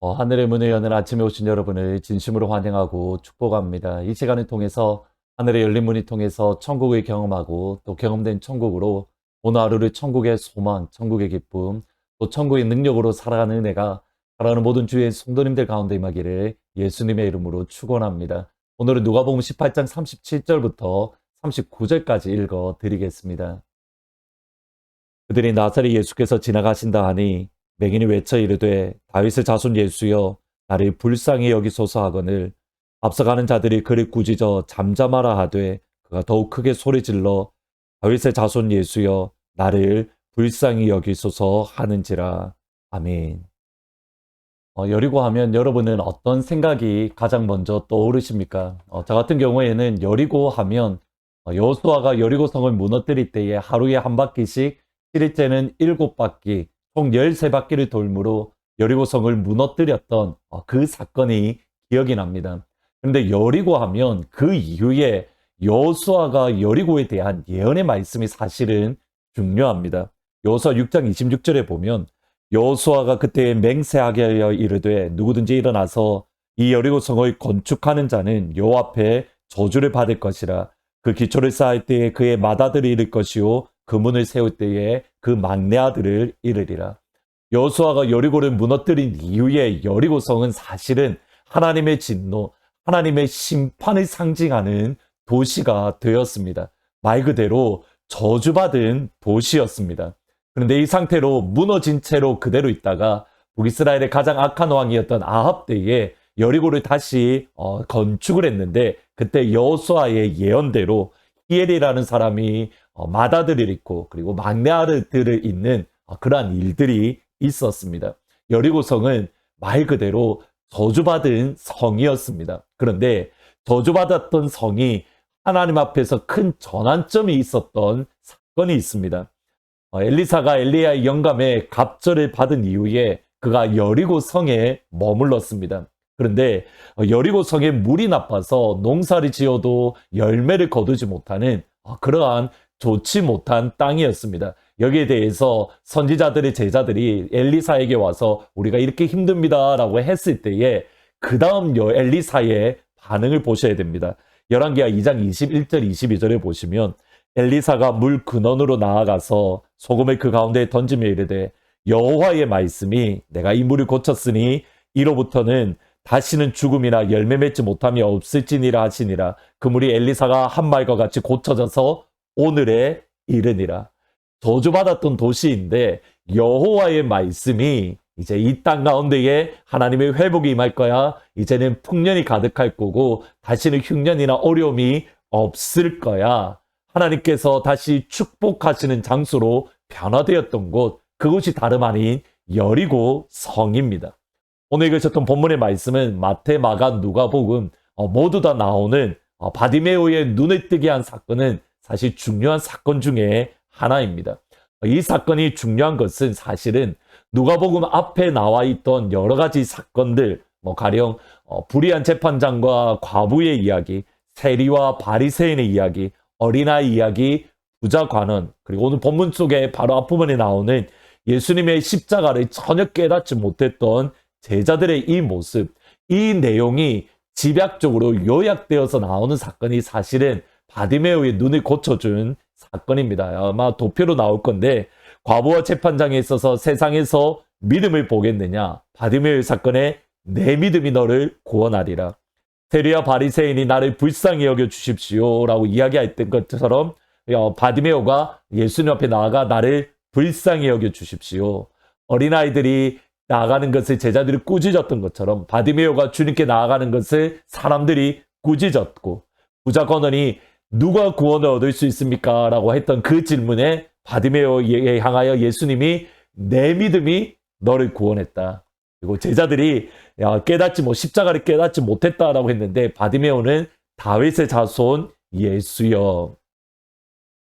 하늘의 문을 여는 아침에 오신 여러분을 진심으로 환영하고 축복합니다. 이 시간을 통해서 하늘의 열린 문을 통해서 천국을 경험하고 또 경험된 천국으로 오늘 하루를 천국의 소망, 천국의 기쁨, 또 천국의 능력으로 살아가는 은혜가 사랑하는 모든 주의 성도님들 가운데 임하기를 예수님의 이름으로 축원합니다. 오늘은 누가복음 18장 37절부터 39절까지 읽어 드리겠습니다. 그들이 나사렛 예수께서 지나가신다 하니 맹인이 외쳐 이르되 다윗의 자손 예수여 나를 불쌍히 여기소서 하거늘 앞서가는 자들이 그를 꾸짖어 잠잠하라 하되 그가 더욱 크게 소리질러 다윗의 자손 예수여 나를 불쌍히 여기소서 하는지라. 아멘. 여리고 하면 여러분은 어떤 생각이 가장 먼저 떠오르십니까? 저 같은 경우에는 여리고 하면 여호수아가 여리고성을 무너뜨릴 때에 하루에 한 바퀴씩 7일째는 7바퀴 총 13바퀴를 돌므로 여리고성을 무너뜨렸던 그 사건이 기억이 납니다. 그런데 여리고 하면 그 이후에 여호수아가 여리고에 대한 예언의 말씀이 사실은 중요합니다. 여호수아 6장 26절에 보면 여호수아가 그때 맹세하게 하여 이르되 누구든지 일어나서 이 여리고성을 건축하는 자는 여호와 앞에 저주를 받을 것이라. 그 기초를 쌓을 때에 그의 맏아들이 이를 것이요 그 문을 세울 때에 그 막내 아들을 이르리라. 여호수아가 여리고를 무너뜨린 이후에 여리고성은 사실은 하나님의 진노, 하나님의 심판을 상징하는 도시가 되었습니다. 말 그대로 저주받은 도시였습니다. 그런데 이 상태로 무너진 채로 그대로 있다가 북이스라엘의 가장 악한 왕이었던 아합 때에 여리고를 다시 건축을 했는데 그때 여호수아의 예언대로 히엘이라는 사람이 맏아들을 잃고 그리고 막내 아들을 잇는 그러한 일들이 있었습니다. 여리고성은 말 그대로 저주받은 성이었습니다. 그런데 저주받았던 성이 하나님 앞에서 큰 전환점이 있었던 사건이 있습니다. 엘리사가 엘리야의 영감에 갑절을 받은 이후에 그가 여리고성에 머물렀습니다. 그런데 여리고성에 물이 나빠서 농사를 지어도 열매를 거두지 못하는 그러한 좋지 못한 땅이었습니다. 여기에 대해서 선지자들의 제자들이 엘리사에게 와서 우리가 이렇게 힘듭니다 라고 했을 때에 그 다음 엘리사의 반응을 보셔야 됩니다. 열왕기하 2장 21절 22절에 보시면 엘리사가 물 근원으로 나아가서 소금을 그 가운데에 던지며 이르되 여호와의 말씀이 내가 이 물을 고쳤으니 이로부터는 다시는 죽음이나 열매 맺지 못함이 없을지니라 하시니라. 그 물이 엘리사가 한 말과 같이 고쳐져서 오늘에 이르니라. 저주받았던 도시인데 여호와의 말씀이 이제 이 땅 가운데에 하나님의 회복이 임할 거야. 이제는 풍년이 가득할 거고 다시는 흉년이나 어려움이 없을 거야. 하나님께서 다시 축복하시는 장소로 변화되었던 곳, 그곳이 다름 아닌 여리고 성입니다. 오늘 읽으셨던 본문의 말씀은 마태, 마가, 누가복음 모두 다 나오는 바디메오의 눈을 뜨게 한 사건은 사실 중요한 사건 중에 하나입니다. 이 사건이 중요한 것은 사실은 누가복음 앞에 나와 있던 여러 가지 사건들, 가령 불의한 재판장과 과부의 이야기, 세리와 바리새인의 이야기, 어린아이 이야기, 부자 관원, 그리고 오늘 본문 속에 바로 앞부분에 나오는 예수님의 십자가를 전혀 깨닫지 못했던 제자들의 이 모습, 이 내용이 집약적으로 요약되어서 나오는 사건이 사실은 바디메오의 눈을 고쳐준 사건입니다. 아마 도표로 나올 건데 과부와 재판장에 있어서 세상에서 믿음을 보겠느냐? 바디메오의 사건에 내 믿음이 너를 구원하리라. 세리와 바리새인이 나를 불쌍히 여겨 주십시오 라고 이야기했던 것처럼 바디메오가 예수님 앞에 나아가 나를 불쌍히 여겨 주십시오. 어린아이들이 나아가는 것을 제자들이 꾸짖었던 것처럼 바디메오가 주님께 나아가는 것을 사람들이 꾸짖었고 부자 관원이 누가 구원을 얻을 수 있습니까? 라고 했던 그 질문에 바디메오에 향하여 예수님이 내 믿음이 너를 구원했다. 그리고 제자들이 십자가를 깨닫지 못했다라고 했는데 바디메오는 다윗의 자손 예수여.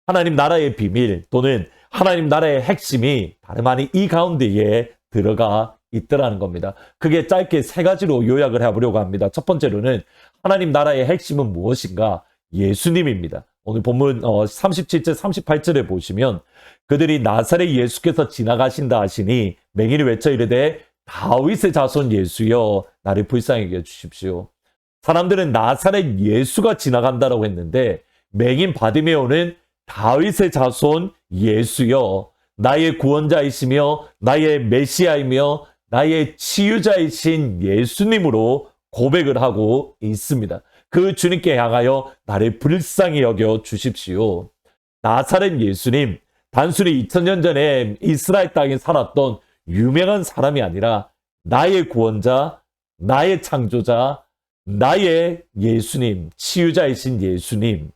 하나님 나라의 비밀 또는 하나님 나라의 핵심이 다름 아닌 이 가운데에 들어가 있더라는 겁니다. 그게 짧게 세 가지로 요약을 해보려고 합니다. 첫 번째로는 하나님 나라의 핵심은 무엇인가? 예수님입니다. 오늘 본문 37절 38절에 보시면 그들이 나사렛 예수께서 지나가신다 하시니 맹인이 외쳐 이르되 다윗의 자손 예수여 나를 불쌍히 여겨 주십시오. 사람들은 나사렛 예수가 지나간다라고 했는데 맹인 바디메오는 다윗의 자손 예수여 나의 구원자이시며 나의 메시아이며 나의 치유자이신 예수님으로 고백을 하고 있습니다. 그 주님께 향하여 나를 불쌍히 여겨 주십시오. 나사렛 예수님, 단순히 2000년 전에 이스라엘 땅에 살았던 유명한 사람이 아니라 나의 구원자, 나의 창조자, 나의 예수님, 치유자이신 예수님.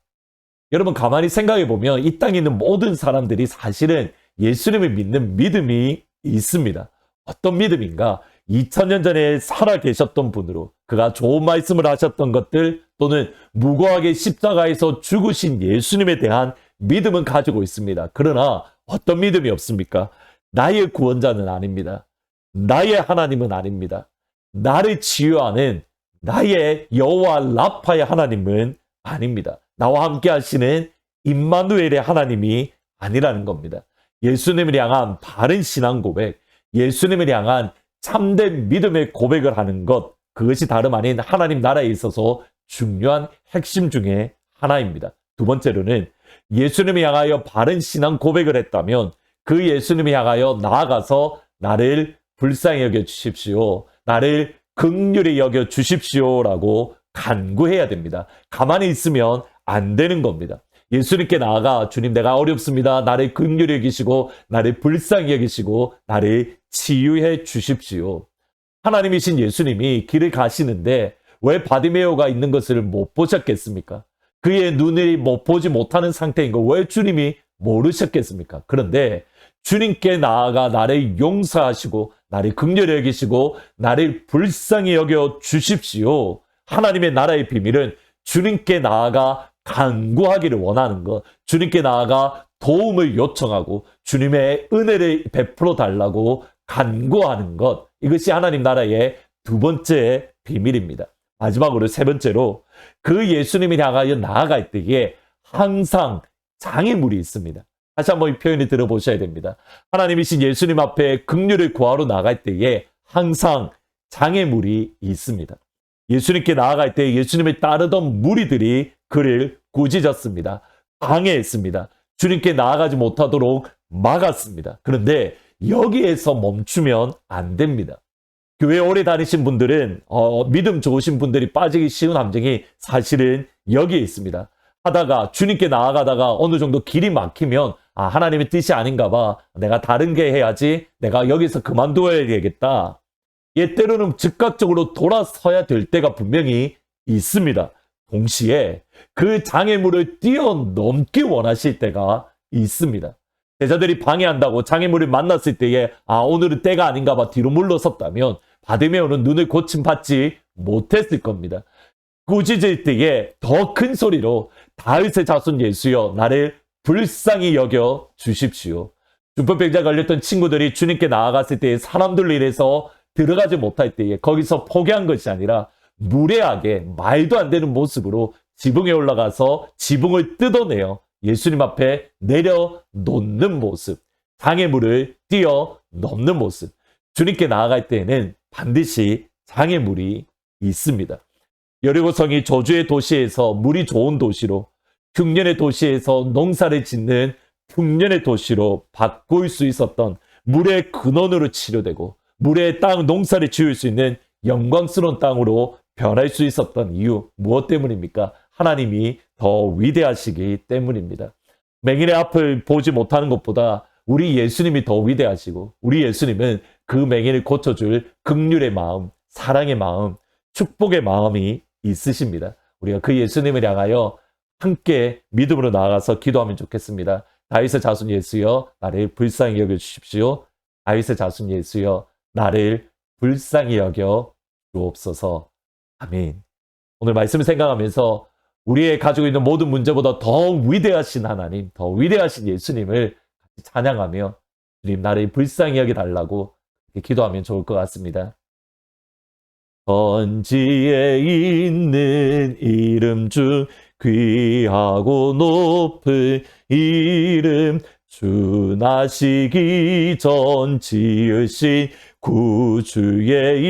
여러분 가만히 생각해 보면 이 땅에 있는 모든 사람들이 사실은 예수님을 믿는 믿음이 있습니다. 어떤 믿음인가? 2000년 전에 살아 계셨던 분으로 그가 좋은 말씀을 하셨던 것들 또는 무고하게 십자가에서 죽으신 예수님에 대한 믿음은 가지고 있습니다. 그러나 어떤 믿음이 없습니까? 나의 구원자는 아닙니다. 나의 하나님은 아닙니다. 나를 치유하는 나의 여호와 라파의 하나님은 아닙니다. 나와 함께 하시는 임마누엘의 하나님이 아니라는 겁니다. 예수님을 향한 바른 신앙 고백, 예수님을 향한 참된 믿음의 고백을 하는 것, 그것이 다름 아닌 하나님 나라에 있어서 중요한 핵심 중에 하나입니다. 두 번째로는 예수님을 향하여 바른 신앙 고백을 했다면 그 예수님을 향하여 나아가서 나를 불쌍히 여겨 주십시오. 나를 긍휼히 여겨 주십시오라고 간구해야 됩니다. 가만히 있으면 안 되는 겁니다. 예수님께 나아가 주님 내가 어렵습니다. 나를 긍휼히 여기시고 나를 불쌍히 여기시고 나를 치유해 주십시오. 하나님이신 예수님이 길을 가시는데 왜 바디메오가 있는 것을 못 보셨겠습니까? 그의 눈을 보지 못하는 상태인 거 왜 주님이 모르셨겠습니까? 그런데 주님께 나아가 나를 용서하시고 나를 긍휼히 여기시고 나를 불쌍히 여겨 주십시오. 하나님의 나라의 비밀은 주님께 나아가 간구하기를 원하는 것, 주님께 나아가 도움을 요청하고 주님의 은혜를 베풀어 달라고 간구하는 것, 이것이 하나님 나라의 두 번째 비밀입니다. 마지막으로 세 번째로 그 예수님을 향하여 나아갈 때에 항상 장애물이 있습니다. 다시 한번 이 표현을 들어보셔야 됩니다. 하나님이신 예수님 앞에 긍휼을 구하러 나갈 때에 항상 장애물이 있습니다. 예수님께 나아갈 때 예수님을 따르던 무리들이 그를 꾸짖었습니다. 방해했습니다. 주님께 나아가지 못하도록 막았습니다. 그런데 여기에서 멈추면 안 됩니다. 교회 오래 다니신 분들은 믿음 좋으신 분들이 빠지기 쉬운 함정이 사실은 여기에 있습니다. 하다가 주님께 나아가다가 어느 정도 길이 막히면 하나님의 뜻이 아닌가 봐. 내가 다른 게 해야지. 내가 여기서 그만둬야 되겠다. 때로는 즉각적으로 돌아서야 될 때가 분명히 있습니다. 동시에 그 장애물을 뛰어넘기 원하실 때가 있습니다. 제자들이 방해한다고 장애물을 만났을 때에 오늘은 때가 아닌가 봐 뒤로 물러섰다면 바디메오는 눈을 고침받지 못했을 겁니다. 꾸짖을 때에 더 큰 소리로 다윗의 자손 예수여 나를 불쌍히 여겨 주십시오. 중풍병자 걸렸던 친구들이 주님께 나아갔을 때에 사람들로 인해서 들어가지 못할 때에 거기서 포기한 것이 아니라 무례하게 말도 안 되는 모습으로 지붕에 올라가서 지붕을 뜯어내어 예수님 앞에 내려놓는 모습, 장애물을 뛰어넘는 모습. 주님께 나아갈 때에는 반드시 장애물이 있습니다. 여리고성이 저주의 도시에서 물이 좋은 도시로, 흉년의 도시에서 농사를 짓는 흉년의 도시로 바꿀 수 있었던, 물의 근원으로 치료되고 물의 땅 농사를 지을 수 있는 영광스러운 땅으로 변할 수 있었던 이유, 무엇 때문입니까? 하나님이 더 위대하시기 때문입니다. 맹인의 앞을 보지 못하는 것보다 우리 예수님이 더 위대하시고 우리 예수님은 그 맹인을 고쳐줄 긍휼의 마음, 사랑의 마음, 축복의 마음이 있으십니다. 우리가 그 예수님을 향하여 함께 믿음으로 나아가서 기도하면 좋겠습니다. 다윗의 자손 예수여 나를 불쌍히 여겨 주십시오. 다윗의 자손 예수여 나를 불쌍히 여겨 주옵소서. 아멘. 오늘 말씀을 생각하면서 우리의 가지고 있는 모든 문제보다 더 위대하신 하나님, 더 위대하신 예수님을 같이 찬양하며 주님 나를 불쌍히 여겨달라고 기도하면 좋을 것 같습니다. 천지에 있는 이름 중 귀하고 높은 이름, 주 나시기 전 지으신 구주의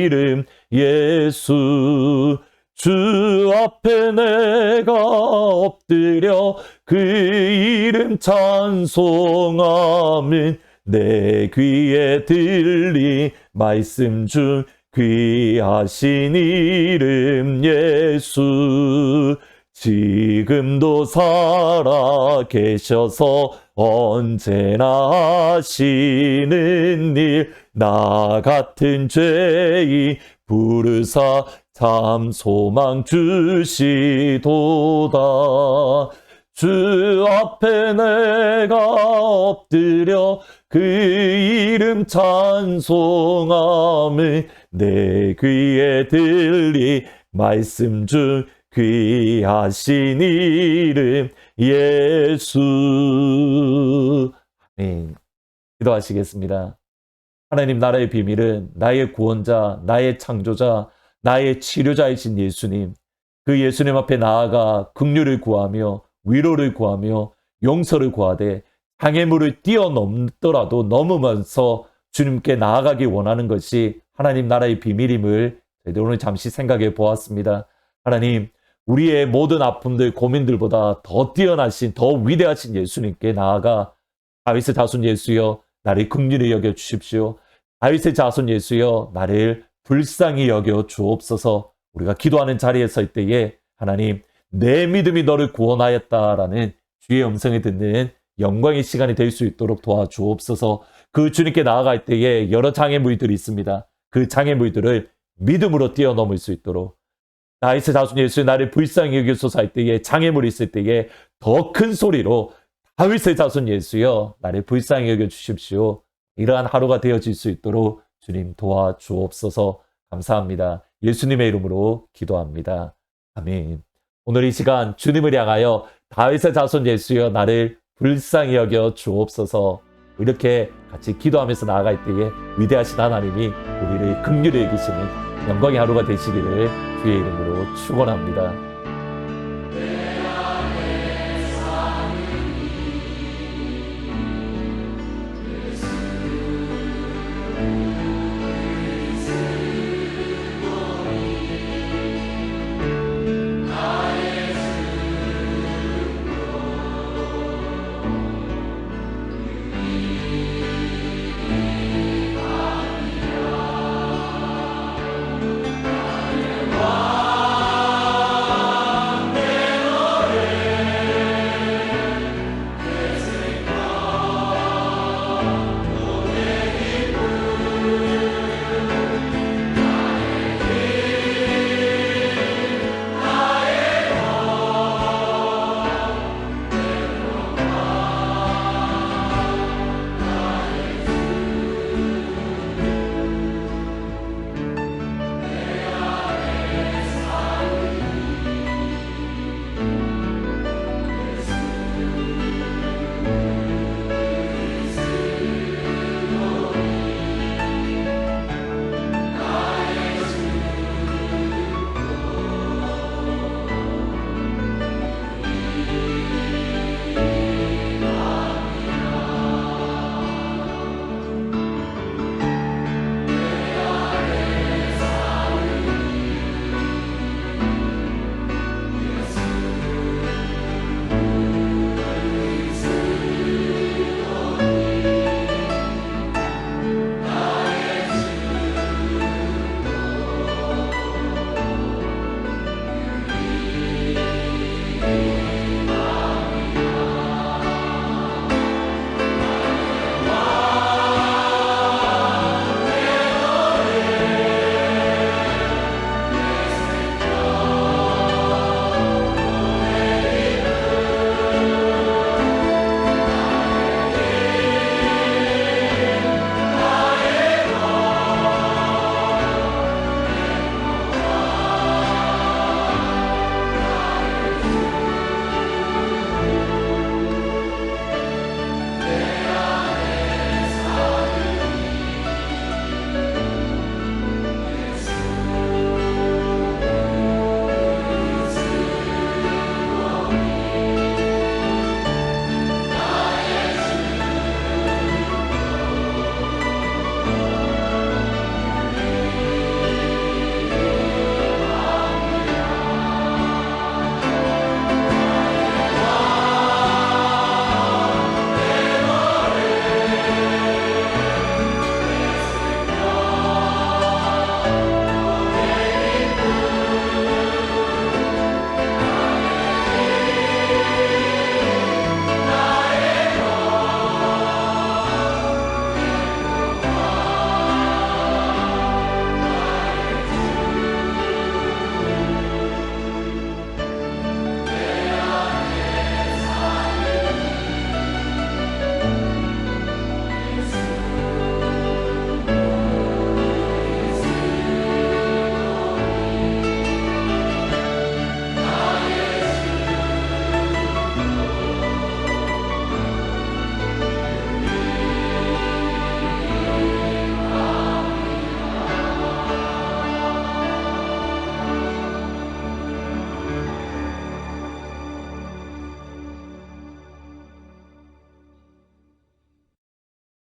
이름 예수. 주 앞에 내가 엎드려 그 이름 찬송하면 내 귀에 들리 말씀 중 귀하신 이름 예수. 지금도 살아 계셔서 언제나 하시는 일, 나 같은 죄인 부르사 참 소망 주시도다. 주 앞에 내가 엎드려 그 이름 찬송하며 내 귀에 들리 말씀 중 귀하신 이름 예수. 아멘. 기도하시겠습니다. 하나님 나라의 비밀은 나의 구원자, 나의 창조자, 나의 치료자이신 예수님, 그 예수님 앞에 나아가 긍휼을 구하며 위로를 구하며 용서를 구하되 장애물을 뛰어넘더라도 넘으면서 주님께 나아가기 원하는 것이 하나님 나라의 비밀임을 저희들 오늘 잠시 생각해 보았습니다. 하나님, 우리의 모든 아픔들, 고민들보다 더 뛰어나신, 더 위대하신 예수님께 나아가 다윗의 자손 예수여 나를 긍휼히 여겨 주십시오. 다윗의 자손 예수여 나를 불쌍히 여겨 주옵소서. 우리가 기도하는 자리에 설 때에 하나님, 내 믿음이 너를 구원하였다라는 주의 음성을 듣는 영광의 시간이 될 수 있도록 도와주옵소서. 그 주님께 나아갈 때에 여러 장애물들이 있습니다. 그 장애물들을 믿음으로 뛰어넘을 수 있도록, 다윗의 자손 예수의 나를 불쌍히 여기소서 할 때에, 장애물이 있을 때에 더 큰 소리로 다윗의 자손 예수여 나를 불쌍히 여겨 주십시오. 이러한 하루가 되어질 수 있도록 주님 도와주옵소서. 감사합니다. 예수님의 이름으로 기도합니다. 아멘. 오늘 이 시간 주님을 향하여 다윗의 자손 예수여 나를 불쌍히 여겨 주옵소서. 이렇게 같이 기도하면서 나아갈 때에 위대하신 하나님이 우리를 긍휼히 여기시는 영광의 하루가 되시기를 주의 이름으로 축원합니다.